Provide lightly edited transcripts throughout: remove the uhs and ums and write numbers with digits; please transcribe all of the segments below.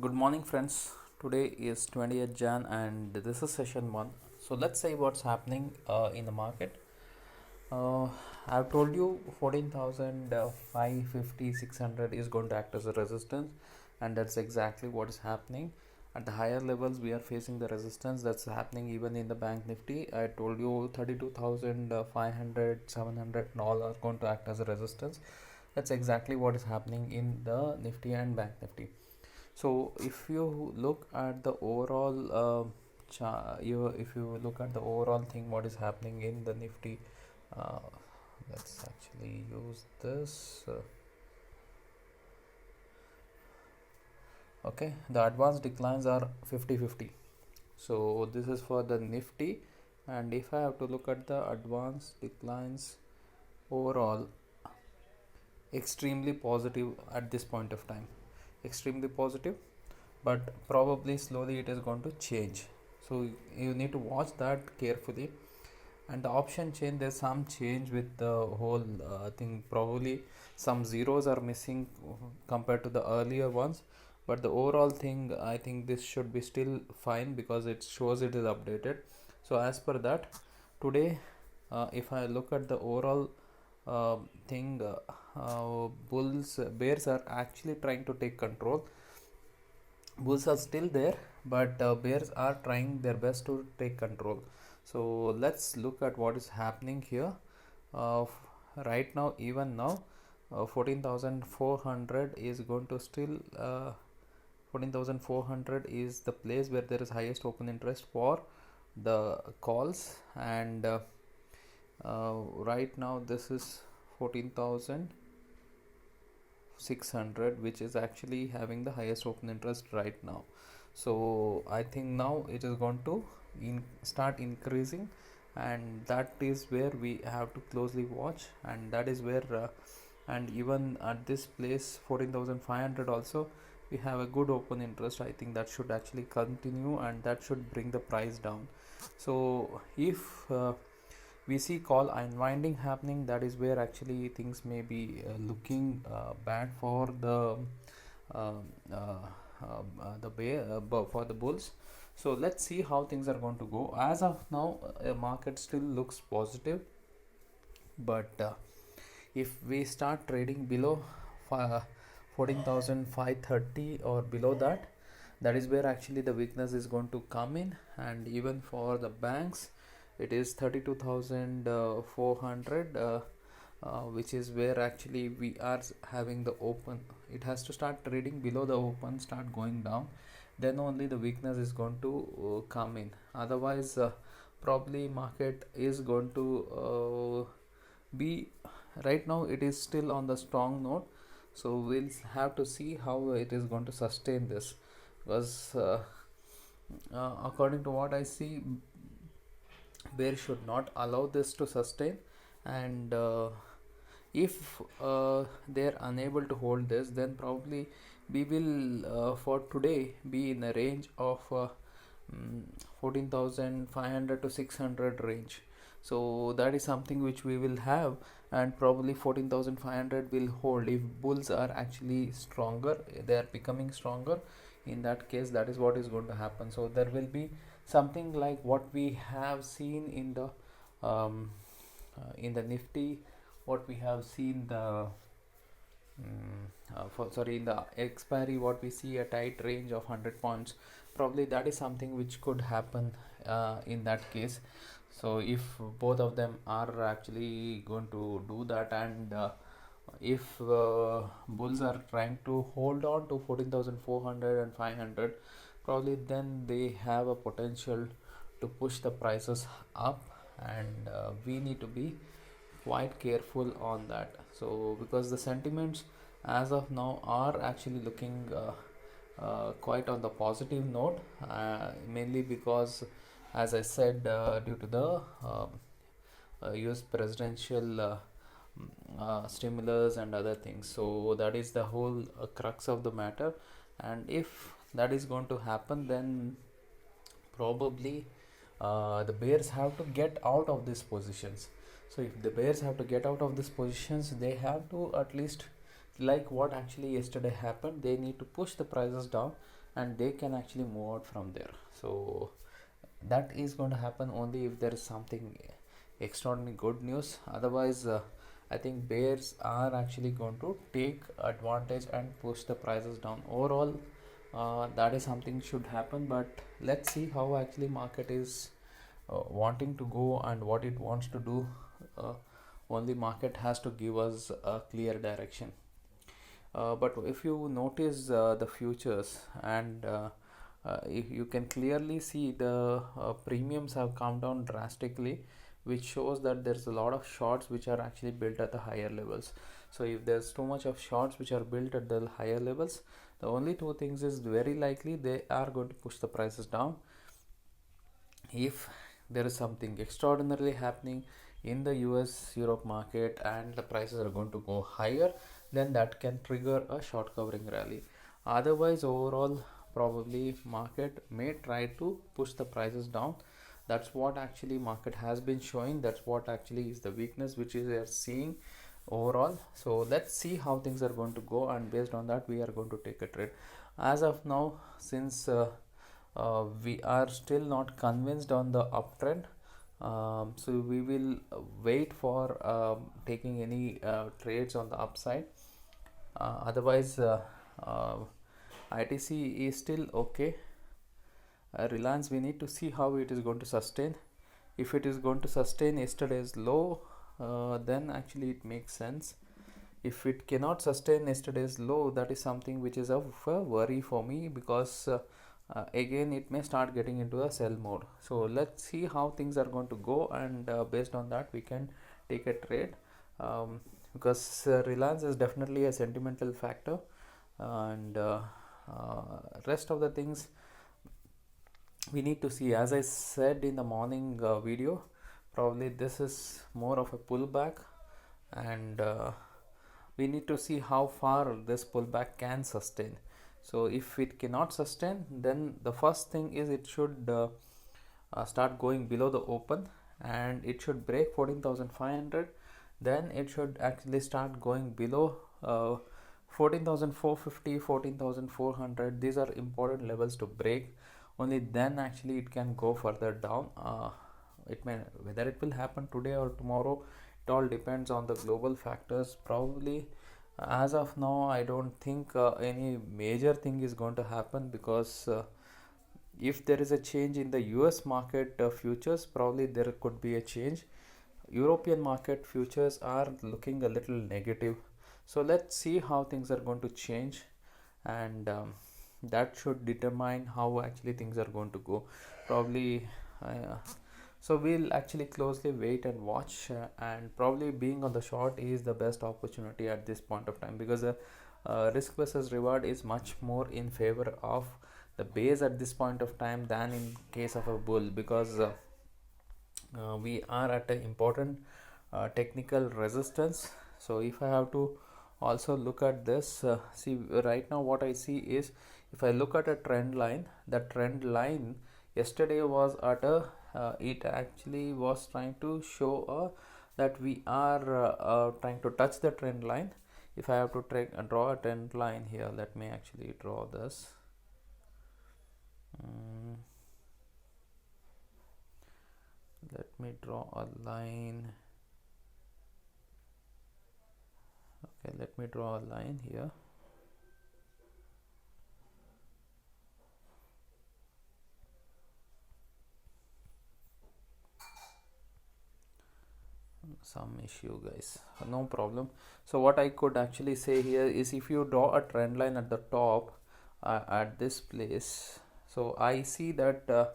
Good morning, friends. Today is 20th Jan and this is session 1. So, let's say what's happening in the market. Uh, I've told you 14,550, 600 is going to act as a resistance, and that's exactly what is happening. At the higher levels, we are facing the resistance that's happening even in the bank nifty. I told you 32,500, 700, and all are going to act as a resistance. That's exactly what is happening in the nifty and bank nifty. So if you look at the overall if you look at the overall thing what is happening in the nifty, uh, let's actually use this. Okay, the advanced declines are 50-50. So this is for the nifty, and if I have to look at the advanced declines overall, extremely positive at this point of time, extremely positive, but probably slowly it is going to change. So you need to watch that carefully. And the option change, there's some change with the whole thing. Probably some zeros are missing compared to the earlier ones, but the overall thing, I think this should be still fine because it shows it is updated. So as per that, today if I look at the overall uh, thing, bears are actually trying to take control. Bulls are still there, but bears are trying their best to take control. So let's look at what is happening here. Right now, even now, 14,400 is going to still 14,400 is the place where there is highest open interest for the calls, and right now this is 14,000 600, which is actually having the highest open interest right now. So I think now it is going to start increasing, and that is where we have to closely watch, and that is where and even at this place 14,500 also we have a good open interest. I think that should actually continue, and that should bring the price down. So if we see call unwinding happening, that is where actually things may be looking bad for uh, uh, the bear for the bulls. So let's see how things are going to go. As of now, market still looks positive, but if we start trading below 14,530 or below that, that is where actually the weakness is going to come in. And even for the banks, it is 32,400, which is where actually we are having the open. It has to start trading below the open, start going down, then only the weakness is going to come in. Otherwise probably market is going to be, right now it is still on the strong note. So we'll have to see how it is going to sustain this, because according to what I see, bear should not allow this to sustain. And if they're unable to hold this, then probably we will for today be in a range of 14,500 to 600 range. So that is something which we will have, and probably 14,500 will hold if bulls are actually stronger, they are becoming stronger. In that case, that is what is going to happen. So there will be something like what we have seen in the nifty, what we have seen the in the expiry, what we see a tight range of 100 points. Probably that is something which could happen in that case. So if both of them are actually going to do that, and if bulls are trying to hold on to 14,400 and 500, probably then they have a potential to push the prices up, and we need to be quite careful on that. So because the sentiments as of now are actually looking quite on the positive note, mainly because, as I said, due to the US presidential stimulus and other things. So that is the whole crux of the matter. And if that is going to happen, then probably the bears have to get out of these positions. So if the bears have to get out of these positions, they have to at least like what actually yesterday happened, they need to push the prices down and they can actually move out from there. So that is going to happen only if there is something extraordinary good news. Otherwise, I think bears are actually going to take advantage and push the prices down. Overall, that is something should happen, but let's see how actually market is wanting to go and what it wants to do. uh, Only market has to give us a clear direction. But if you notice the futures and if you can clearly see the premiums have come down drastically, which shows that there's a lot of shorts which are actually built at the higher levels. So if there's too much of shorts which are built at the higher levels, the only two things is very likely they are going to push the prices down. If there is something extraordinarily happening in the US Europe market and the prices are going to go higher, then that can trigger a short covering rally. Otherwise, overall, probably market may try to push the prices down. That's what actually market has been showing. That's what actually is the weakness which is we are seeing overall. So let's see how things are going to go, and based on that we are going to take a trade. As of now, since we are still not convinced on the uptrend, so we will wait for taking any trades on the upside. Otherwise, uh, ITC is still okay. Reliance, we need to see how it is going to sustain. If it is going to sustain yesterday's low, then actually it makes sense. If it cannot sustain yesterday's low, that is something which is of a worry for me, because again it may start getting into a sell mode. So let's see how things are going to go, and based on that we can take a trade, because Reliance is definitely a sentimental factor, and rest of the things we need to see. As I said in the morning video, probably this is more of a pullback, and we need to see how far this pullback can sustain. So if it cannot sustain, then the first thing is it should start going below the open, and it should break 14,500. Then it should actually start going below 14,450, 14,400. These are important levels to break. Only then actually it can go further down. It may, whether it will happen today or tomorrow, it all depends on the global factors. Probably as of now I don't think any major thing is going to happen, because if there is a change in the US market futures, probably there could be a change. European market futures are looking a little negative. So let's see how things are going to change, and that should determine how actually things are going to go. Probably so we'll actually closely wait and watch, and probably being on the short is the best opportunity at this point of time, because the risk versus reward is much more in favor of the base at this point of time than in case of a bull, because we are at an important technical resistance. So if I have to also look at this, see right now what I see is, if I look at a trend line, the trend line yesterday was at a it actually was trying to show that we are trying to touch the trend line. If I have to draw a trend line here, let me actually draw this. Let me draw a line. Okay, let me draw a line here. Some issue, guys, no problem. So what I could actually say here is, if you draw a trend line at the top at this place, so I see that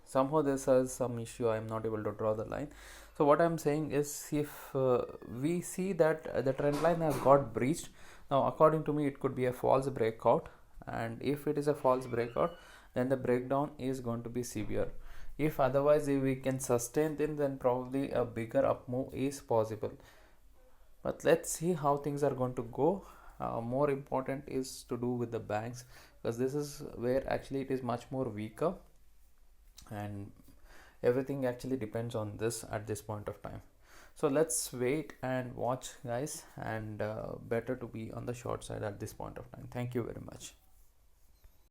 somehow this has some issue, I am not able to draw the line. So what I'm saying is, if we see that the trend line has got breached, now according to me it could be a false breakout, and if it is a false breakout, then the breakdown is going to be severe. If otherwise if we can sustain them, then probably a bigger up move is possible. But let's see how things are going to go. More important is to do with the banks, because this is where actually it is much more weaker, and everything actually depends on this at this point of time. So let's wait and watch, guys, and better to be on the short side at this point of time. Thank you very much.